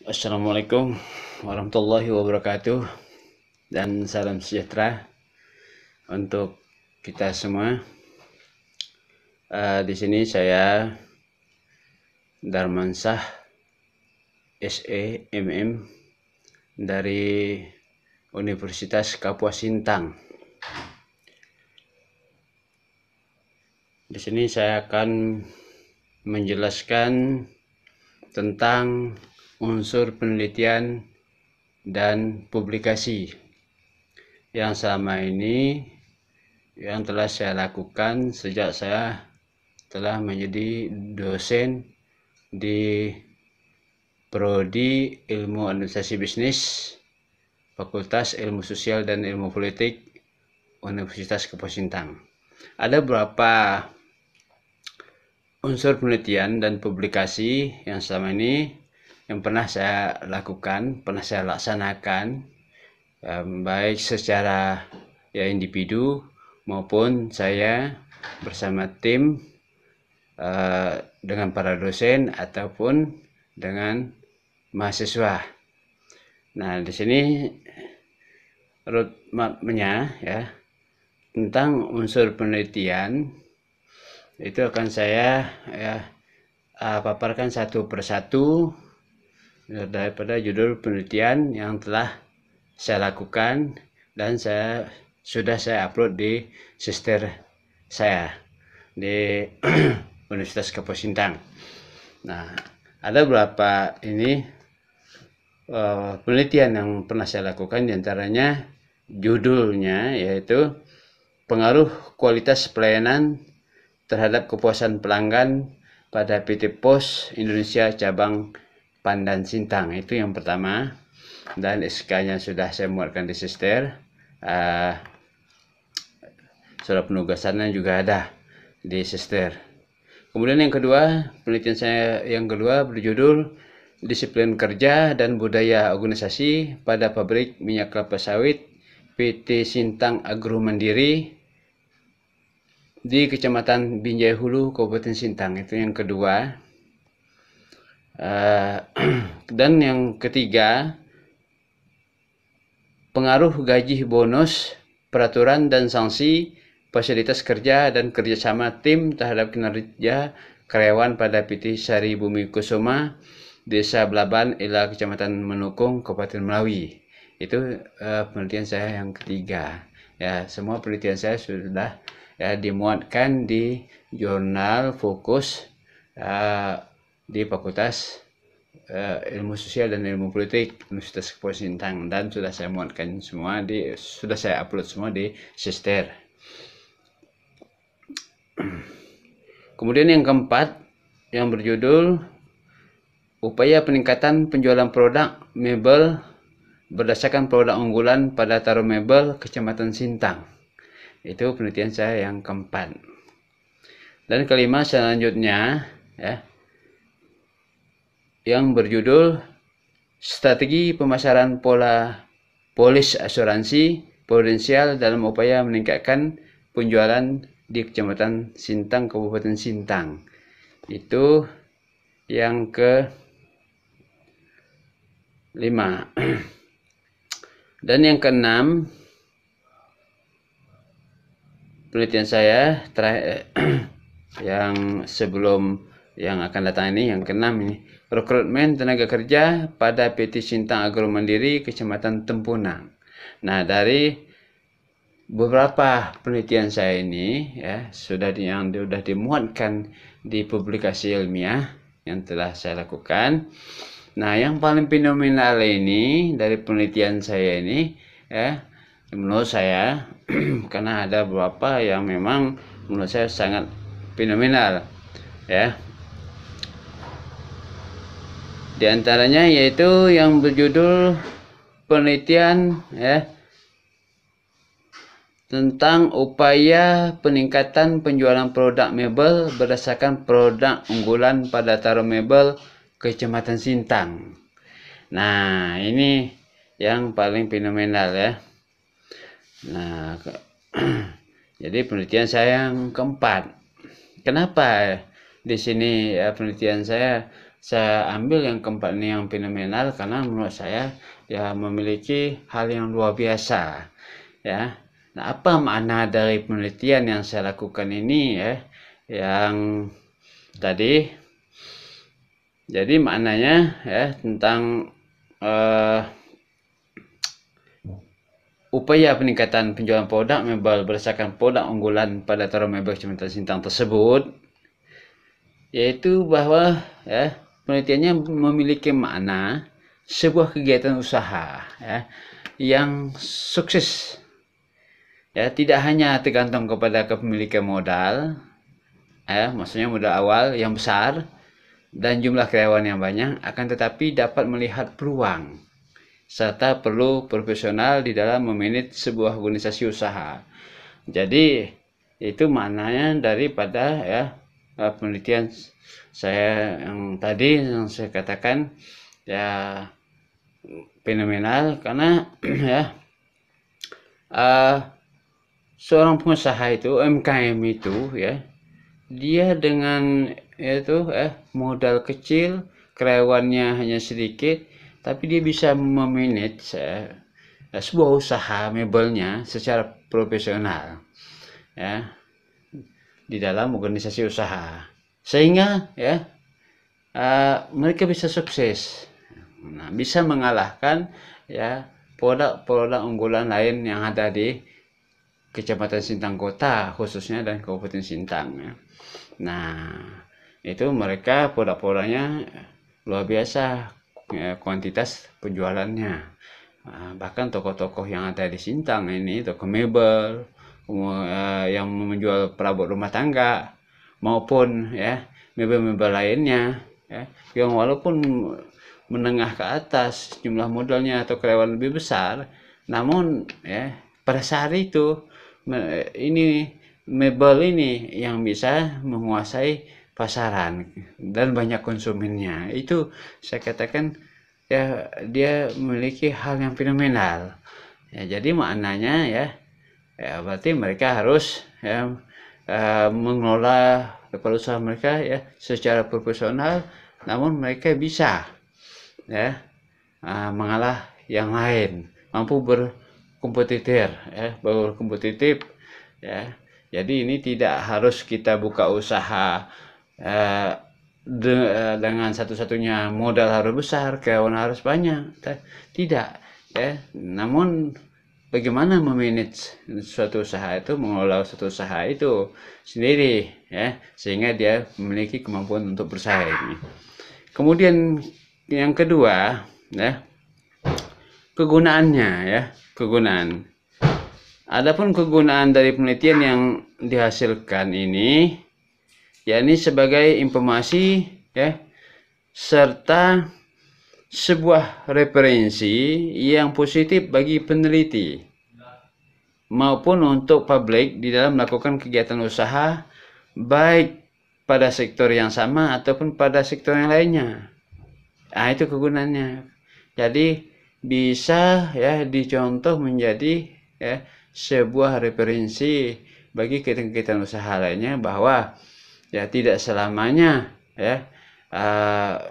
Assalamualaikum warahmatullahi wabarakatuh dan salam sejahtera untuk kita semua. Di sini saya Darmansyah SEMM dari Universitas Kapuas Sintang. Di sini saya akan menjelaskan tentang unsur penelitian dan publikasi yang selama ini yang telah saya lakukan sejak saya telah menjadi dosen di Prodi Ilmu Administrasi Bisnis, Fakultas Ilmu Sosial dan Ilmu Politik, Universitas Kapuas Sintang. Ada beberapa unsur penelitian dan publikasi yang selama ini yang pernah saya lakukan, pernah saya laksanakan, baik secara individu maupun saya bersama tim dengan para dosen ataupun dengan mahasiswa. Nah, di sini roadmap-nya tentang unsur penelitian itu akan saya paparkan satu persatu daripada judul penelitian yang telah saya lakukan dan sudah saya upload di sister saya di Universitas Kapuas Sintang. Nah, ada beberapa penelitian yang pernah saya lakukan, diantaranya judulnya yaitu pengaruh kualitas pelayanan terhadap kepuasan pelanggan pada PT Pos Indonesia cabang Pandan Sintang. Itu yang pertama, dan SK-nya sudah saya muatkan di sister. Surat penugasannya juga ada di sister. Kemudian yang kedua, penelitian saya yang kedua berjudul Disiplin Kerja dan Budaya Organisasi pada Pabrik Minyak Kelapa Sawit PT Sintang Agro Mandiri di Kecamatan Binjai Hulu, Kabupaten Sintang. Itu yang kedua. Dan yang ketiga, pengaruh gaji bonus, peraturan dan sanksi, fasilitas kerja dan kerjasama tim terhadap kinerja karyawan pada PT Sari Bumi Kusuma, Desa Belaban, Ila, Kecamatan Menukung, Kabupaten Melawi. Itu penelitian saya yang ketiga. Ya, semua penelitian saya sudah dimuatkan di jurnal Fokus di Fakultas Ilmu Sosial dan Ilmu Politik Universitas Kapuas Sintang, dan sudah saya muatkan semua sudah saya upload semua di sister. Kemudian yang keempat yang berjudul upaya peningkatan penjualan produk mebel berdasarkan produk unggulan pada Taro Mebel Kecamatan Sintang. Itu penelitian saya yang keempat. Dan kelima selanjutnya yang berjudul strategi pemasaran polis asuransi prudensial dalam upaya meningkatkan penjualan di Kecamatan Sintang, Kabupaten Sintang. Itu yang kelima. Dan yang keenam, penelitian saya terakhir yang sebelum yang akan datang ini, yang keenam ini, rekrutmen tenaga kerja pada PT Sintang Agro Mandiri Kecamatan Tempunang. Nah, dari beberapa penelitian saya ini sudah dimuatkan di publikasi ilmiah yang telah saya lakukan. Nah, yang paling fenomenal ini dari penelitian saya ini menurut saya karena ada beberapa yang memang menurut saya sangat fenomenal di antaranya yaitu yang berjudul penelitian tentang upaya peningkatan penjualan produk mebel berdasarkan produk unggulan pada Taro Mebel Kecamatan Sintang. Nah, ini yang paling fenomenal Nah, jadi penelitian saya yang keempat. Kenapa di sini penelitian saya saya ambil yang keempat ini yang fenomenal karena menurut saya ya memiliki hal yang luar biasa ya. Nah, apa makna dari penelitian yang saya lakukan ini ya? Yang tadi, jadi maknanya ya tentang upaya peningkatan penjualan produk mebel berdasarkan produk unggulan pada Toro Mebel Kecamatan Sintang tersebut, yaitu bahwa ya penelitiannya memiliki makna sebuah kegiatan usaha ya yang sukses ya, tidak hanya tergantung kepada kepemilikan modal ya, maksudnya modal awal yang besar dan jumlah karyawan yang banyak, akan tetapi dapat melihat peluang serta perlu profesional di dalam memanage sebuah organisasi usaha. Jadi itu maknanya daripada ya penelitian saya yang tadi yang saya katakan ya fenomenal karena ya seorang pengusaha itu UMKM itu ya, dia dengan itu modal kecil, karyawannya hanya sedikit, tapi dia bisa memanage sebuah usaha mebelnya secara profesional ya di dalam organisasi usaha, sehingga ya mereka bisa sukses, nah, bisa mengalahkan ya produk-produk unggulan lain yang ada di Kecamatan Sintang Kota khususnya dan Kabupaten Sintang ya. Nah, itu mereka produk-produknya luar biasa ya, kuantitas penjualannya. Nah, bahkan tokoh-tokoh yang ada di Sintang ini, toko mebel, yang menjual perabot rumah tangga maupun ya mebel-mebel lainnya ya, yang walaupun menengah ke atas jumlah modalnya atau karyawan lebih besar, namun ya pada saat itu ini mebel ini yang bisa menguasai pasaran dan banyak konsumennya. Itu saya katakan ya dia memiliki hal yang fenomenal ya. Jadi maknanya ya berarti mereka harus ya mengelola kepala usaha mereka ya secara profesional, namun mereka bisa ya mengalah yang lain, mampu berkompetitif ya. Jadi ini tidak harus kita buka usaha dengan satu-satunya modal harus besar, karyawan harus banyak, tidak ya. Namun bagaimana memanage suatu usaha itu, mengelola suatu usaha itu sendiri ya, sehingga dia memiliki kemampuan untuk bersaing. Kemudian yang kedua ya, kegunaannya ya, kegunaan. Adapun kegunaan dari penelitian yang dihasilkan ini yakni sebagai informasi ya serta sebuah referensi yang positif bagi peneliti maupun untuk publik di dalam melakukan kegiatan usaha baik pada sektor yang sama ataupun pada sektor yang lainnya. Nah, itu kegunaannya. Jadi bisa ya dicontoh menjadi ya sebuah referensi bagi kegiatan usaha lainnya, bahwa ya tidak selamanya ya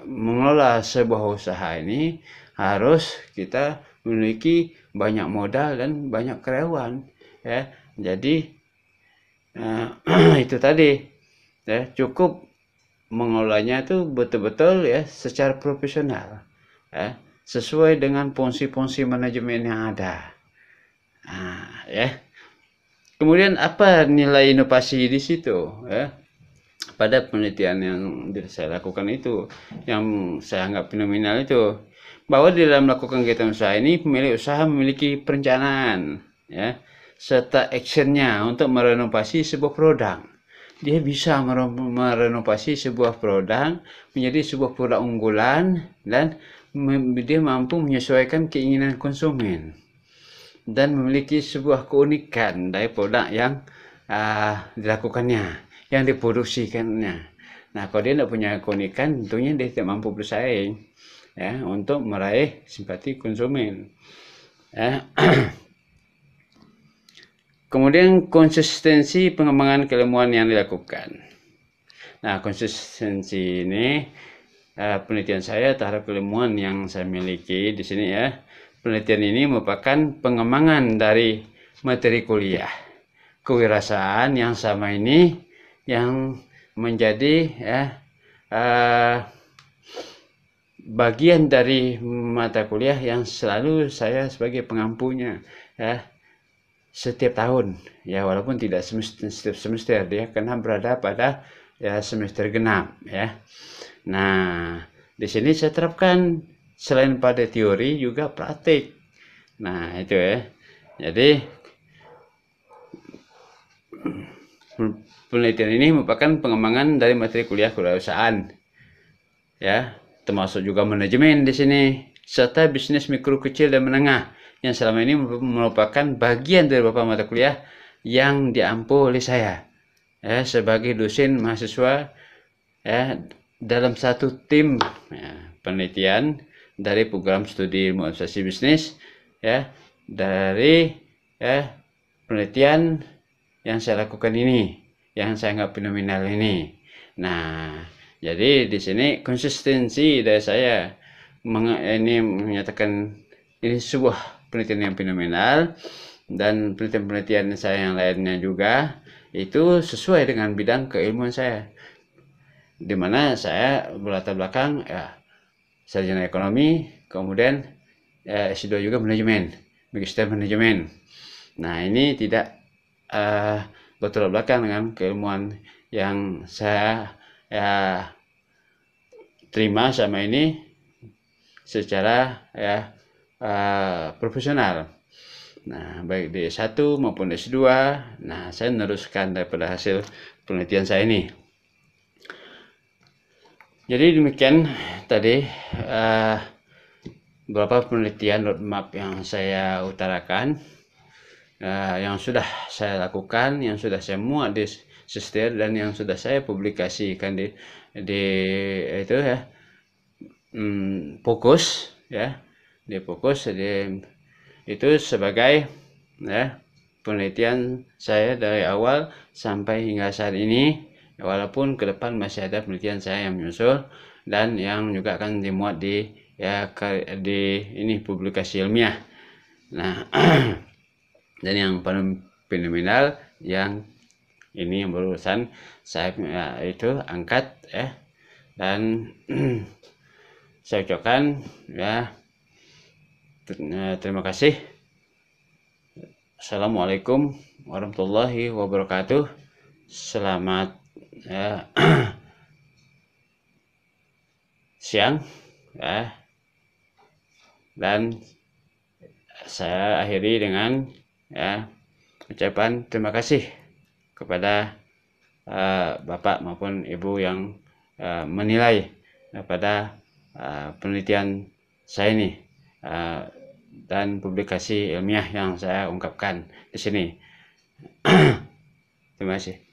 mengelola sebuah usaha ini harus kita memiliki banyak modal dan banyak karyawan ya. Jadi itu tadi ya, cukup mengelolanya itu betul-betul ya secara profesional ya, sesuai dengan fungsi-fungsi manajemen yang ada. Nah, ya. Kemudian apa nilai inovasi di situ ya? Pada penelitian yang saya lakukan itu, yang saya anggap fenomenal itu, bahwa di dalam melakukan kegiatan usaha ini pemilik usaha memiliki perencanaan ya serta actionnya untuk merenovasi sebuah produk. Dia bisa merenovasi sebuah produk menjadi sebuah produk unggulan dan dia mampu menyesuaikan keinginan konsumen dan memiliki sebuah keunikan dari produk yang dilakukannya, yang diproduksikannya. Nah, kalau dia tidak punya keunikan, tentunya dia tidak mampu bersaing ya untuk meraih simpati konsumen. Ya. Kemudian konsistensi pengembangan keilmuan yang dilakukan. Nah, konsistensi ini penelitian saya terhadap keilmuan yang saya miliki di sini ya. Penelitian ini merupakan pengembangan dari materi kuliah kewirausahaan yang sama ini yang menjadi bagian dari mata kuliah yang selalu saya sebagai pengampunya ya setiap tahun ya, walaupun tidak setiap semester dia karena berada pada ya semester genap ya. Nah, di sini saya terapkan selain pada teori juga praktik. Nah, itu ya. Jadi penelitian ini merupakan pengembangan dari materi kuliah kewirausahaan ya, termasuk juga manajemen di sini serta bisnis mikro kecil dan menengah yang selama ini merupakan bagian dari beberapa mata kuliah yang diampu oleh saya ya, sebagai dosen mahasiswa ya, dalam satu tim ya, penelitian dari program studi ilmu administrasi bisnis ya, dari penelitian yang saya lakukan ini, yang saya anggap fenomenal ini. Nah, jadi di sini konsistensi dari saya ini menyatakan ini sebuah penelitian yang fenomenal, dan penelitian-penelitian saya yang lainnya juga itu sesuai dengan bidang keilmuan saya, di mana saya berlatar belakang ya sarjana ekonomi, kemudian S2 juga manajemen, magister manajemen. Nah, ini tidak bertolak belakang dengan keilmuan yang saya terima sama ini secara profesional. Nah, baik di S1 maupun S2, nah saya meneruskan daripada hasil penelitian saya ini. Jadi demikian tadi beberapa penelitian roadmap yang saya utarakan, yang sudah saya lakukan, yang sudah saya muat di Sister, dan yang sudah saya publikasikan di itu ya, fokus ya, di fokus itu sebagai ya penelitian saya dari awal sampai hingga saat ini, walaupun ke depan masih ada penelitian saya yang menyusul dan yang juga akan dimuat di ini publikasi ilmiah. Nah, dan yang paling fenomenal yang ini yang barusan saya itu angkat ya, dan saya ucapkan ya terima kasih. Assalamualaikum warahmatullahi wabarakatuh. Selamat siang ya, dan saya akhiri dengan ucapan terima kasih kepada Bapak maupun Ibu yang menilai pada penelitian saya ini dan publikasi ilmiah yang saya ungkapkan di sini. Terima kasih.